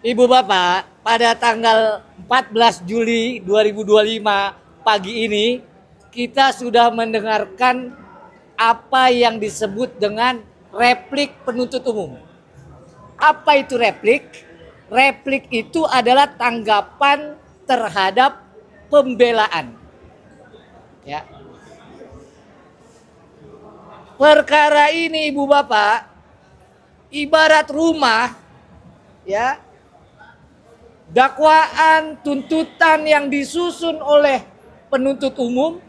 Ibu Bapak, pada tanggal 14 Juli 2025 pagi ini kita sudah mendengarkan apa yang disebut dengan replik penuntut umum. Apa itu replik? Replik itu adalah tanggapan terhadap pembelaan. Ya. Perkara ini Ibu Bapak ibarat rumah, ya. Dakwaan tuntutan yang disusun oleh penuntut umum,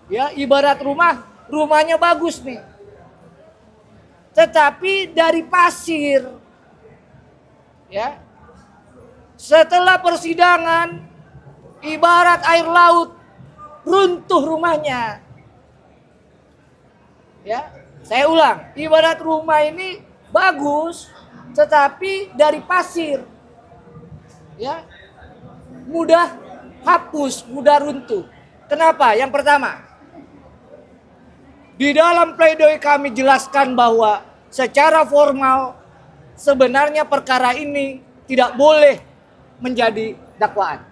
ya, ibarat rumah, rumahnya bagus nih. Tetapi dari pasir. Ya. Setelah persidangan ibarat air laut, runtuh rumahnya. Ya, saya ulang, ibarat rumah ini bagus tetapi dari pasir. Ya, mudah hapus, mudah runtuh. Kenapa? Yang pertama, di dalam pledoi kami jelaskan bahwa secara formal sebenarnya perkara ini tidak boleh menjadi dakwaan.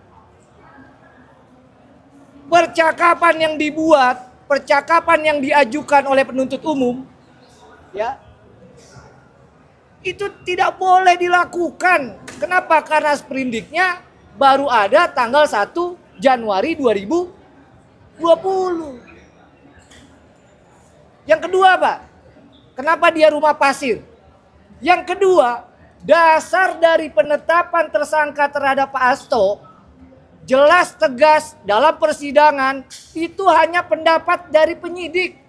Percakapan yang dibuat, percakapan yang diajukan oleh penuntut umum, ya, itu tidak boleh dilakukan. Kenapa? Karena sprindiknya baru ada tanggal 1 Januari 2020. Yang kedua, Pak, kenapa dia rumah pasir? Yang kedua, dasar dari penetapan tersangka terhadap Pak Hasto jelas tegas dalam persidangan itu hanya pendapat dari penyidik.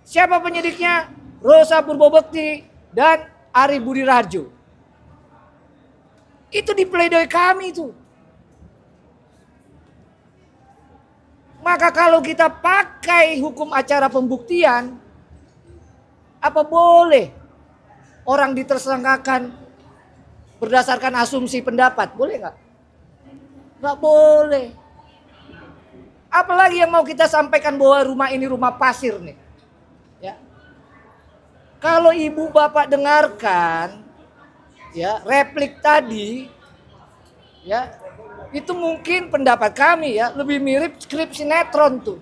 Siapa penyidiknya? Rosa Purbobekti dan Ari Budi Raharjo. Itu di pledoi kami itu. Maka kalau kita pakai hukum acara pembuktian, apa boleh orang ditersangkakan berdasarkan asumsi pendapat? Boleh nggak? Nggak boleh. Apalagi yang mau kita sampaikan bahwa rumah ini rumah pasir nih. Ya. Kalau ibu bapak dengarkan, ya, replik tadi, ya, itu mungkin pendapat kami, ya, lebih mirip skrip sinetron tuh.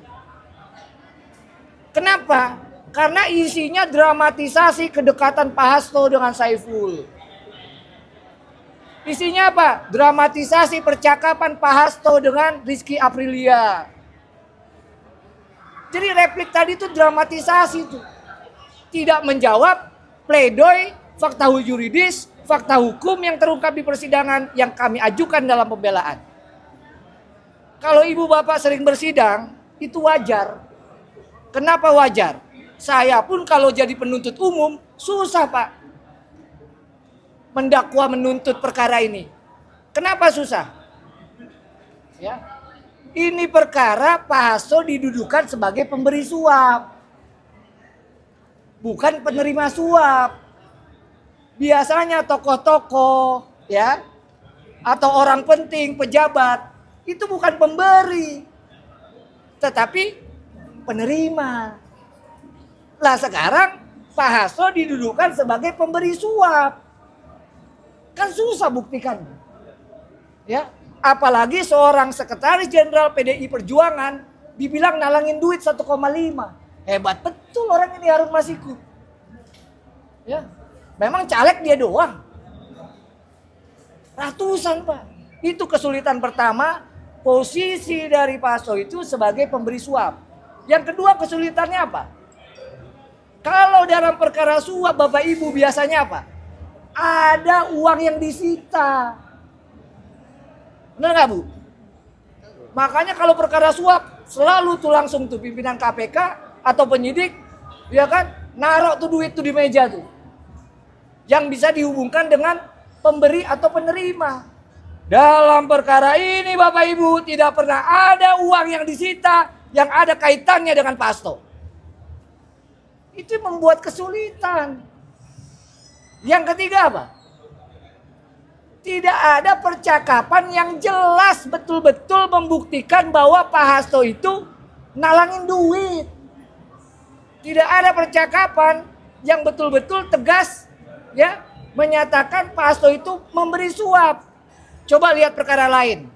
Kenapa? Karena isinya dramatisasi kedekatan Pak Hasto dengan Saiful. Isinya apa? Dramatisasi percakapan Pak Hasto dengan Rizky Aprilia. Jadi replik tadi itu dramatisasi tuh. Tidak menjawab pledoi, fakta juridis, fakta hukum yang terungkap di persidangan yang kami ajukan dalam pembelaan. Kalau ibu bapak sering bersidang, itu wajar. Kenapa wajar? Saya pun kalau jadi penuntut umum, susah, Pak, mendakwa menuntut perkara ini. Kenapa susah? Ya. Ini perkara Pak Hasto didudukan sebagai pemberi suap, bukan penerima suap. Biasanya tokoh-tokoh, ya, atau orang penting, pejabat, itu bukan pemberi, tetapi penerima. Lah sekarang Pak Hasto didudukan sebagai pemberi suap. Kan susah buktikan. Ya, apalagi seorang sekretaris jenderal PDI Perjuangan dibilang nalangin duit 1,5. Hebat betul orang ini, Harun Masiku. Ya, memang caleg dia doang. Ratusan, Pak. Itu kesulitan pertama, posisi dari Pak Hasto itu sebagai pemberi suap. Yang kedua kesulitannya apa? Kalau dalam perkara suap Bapak Ibu biasanya apa? Ada uang yang disita. Benar nggak, Bu? Makanya kalau perkara suap selalu tuh langsung tuh pimpinan KPK atau penyidik, ya kan, naruh tuh duit tuh di meja tuh, yang bisa dihubungkan dengan pemberi atau penerima. Dalam perkara ini Bapak Ibu tidak pernah ada uang yang disita yang ada kaitannya dengan Pak Hasto. Itu membuat kesulitan. Yang ketiga apa? Tidak ada percakapan yang jelas betul-betul membuktikan bahwa Pak Hasto itu nalangin duit. Tidak ada percakapan yang betul-betul tegas, ya, menyatakan Pak Hasto itu memberi suap. Coba lihat perkara lain.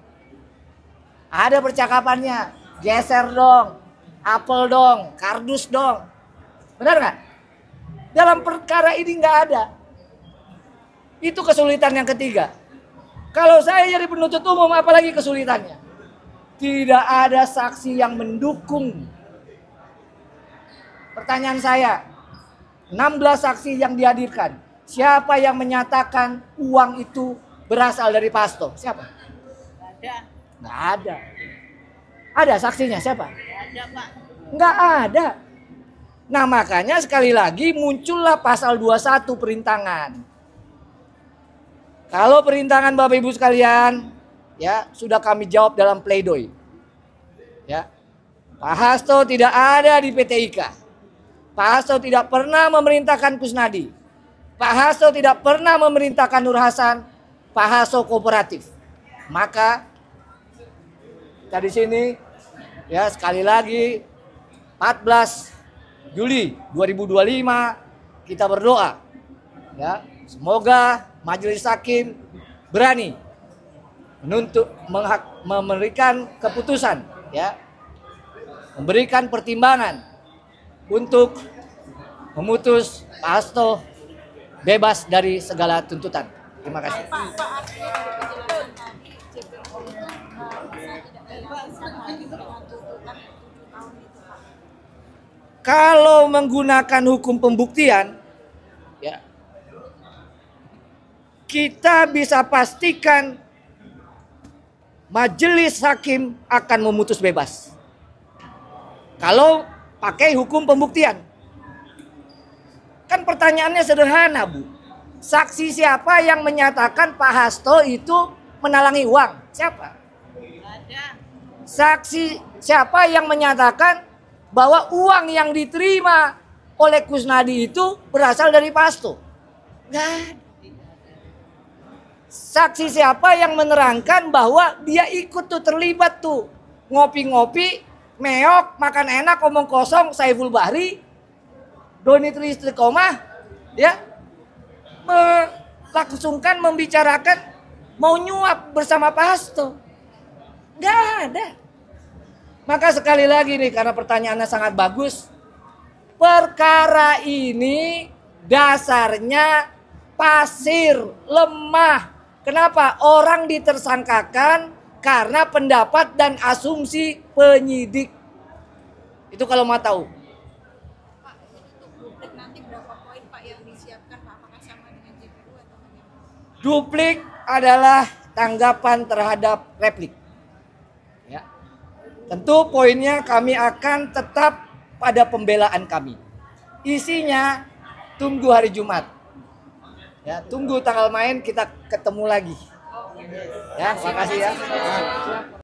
Ada percakapannya, geser dong, apel dong, kardus dong. Benar nggak? Dalam perkara ini nggak ada. Itu kesulitan yang ketiga. Kalau saya jadi penuntut umum, apalagi kesulitannya? Tidak ada saksi yang mendukung. Pertanyaan saya, 16 saksi yang dihadirkan, siapa yang menyatakan uang itu berasal dari Pak Hasto? Siapa? Ada. Nggak ada. Ada saksinya siapa? Ada, Pak. Nggak ada. Nah makanya sekali lagi muncullah pasal 21 perintangan. Kalau perintangan Bapak Ibu sekalian, ya sudah kami jawab dalam pledoi. Ya, Pak Hasto tidak ada di PT IKA. Pak Hasto tidak pernah memerintahkan Kusnadi. Pak Hasto tidak pernah memerintahkan Nur Hasan. Pak Hasto kooperatif. Maka dari sini ya sekali lagi 14 Juli 2025 kita berdoa ya semoga Majelis Hakim berani memberikan keputusan ya, memberikan pertimbangan untuk memutus Pak Hasto bebas dari segala tuntutan. Terima kasih. Kalau menggunakan hukum pembuktian, ya, kita bisa pastikan Majelis Hakim akan memutus bebas. Kalau pakai hukum pembuktian. Kan pertanyaannya sederhana, Bu. Saksi siapa yang menyatakan Pak Hasto itu menalangi uang? Siapa? Ada. Saksi siapa yang menyatakan bahwa uang yang diterima oleh Kusnadi itu berasal dari Pak Hasto? Nggak ada. Saksi siapa yang menerangkan bahwa dia ikut tuh terlibat tuh ngopi-ngopi, meok, makan enak, omong kosong, Saiful Bahri, Doni Tri Istiqomah, ya melangsungkan membicarakan mau nyuap bersama Pak Hasto? Nggak ada. Maka sekali lagi nih karena pertanyaannya sangat bagus, perkara ini dasarnya pasir, lemah. Kenapa? Orang ditersangkakan karena pendapat dan asumsi penyidik. Itu kalau mau tahu. Pak, untuk duplik nanti berapa poin Pak yang disiapkan Pak? Apakah sama dengan JPU atau bagaimana? Duplik adalah tanggapan terhadap replik. Ya. Tentu poinnya kami akan tetap pada pembelaan kami. Isinya tunggu hari Jumat. Ya, tunggu tanggal main kita ketemu lagi. Ya, makasih ya.